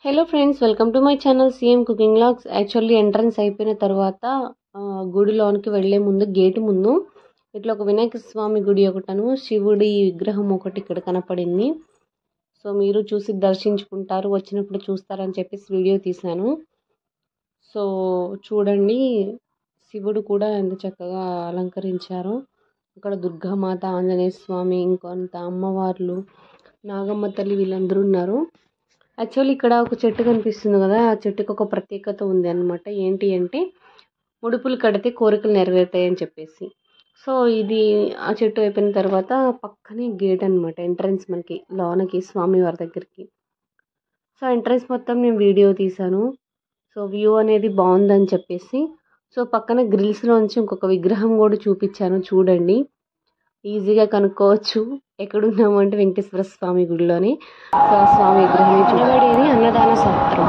Hello friends, welcome to my channel CM cooking vlogs. Actually entrance అయిపోయిన తర్వాత గుడిలోనికి వెళ్ళే ముందు గేటు ముందు ఇట్లా ఒక వినాయక స్వామి గుడి ఒకటను శివుడి విగ్రహం ఒకటి ఇక్కడ కనపడింది. సో మీరు చూసి దర్శించుకుంటారు, వచ్చినప్పుడు చూస్తారని చెప్పేసి వీడియో తీశాను. సో చూడండి, శివుడు కూడా ఎంత చక్కగా అలంకరించారో. అక్కడ దుర్గామాత, ఆంజనేయ స్వామి, ఇంకొంత అమ్మవార్లు, నాగమ్మ తల్లి వీళ్ళందరూ ఉన్నారు. యాక్చువల్లీ ఇక్కడ ఒక చెట్టు కనిపిస్తుంది కదా, ఆ చెట్టుకు ఒక ప్రత్యేకత ఉంది అనమాట. ఏంటి అంటే ముడుపులు కడితే కోరికలు నెరవేరుతాయని చెప్పేసి. సో ఇది ఆ చెట్టు అయిపోయిన తర్వాత పక్కనే గేట్ అనమాట, ఎంట్రన్స్ మనకి లోనకి స్వామివారి దగ్గరికి. సో ఎంట్రన్స్ మొత్తం నేను వీడియో తీశాను. సో వ్యూ అనేది బాగుందని చెప్పేసి. సో పక్కన గ్రిల్స్లోంచి ఇంకొక విగ్రహం కూడా చూపించాను, చూడండి. ఈజీగా కనుక్కోవచ్చు ఎక్కడున్నాము అంటే వెంకటేశ్వర స్వామి గుడిలోని. సో ఆ స్వామి విగ్రహం చూడబడేది అన్నదాన సత్రం.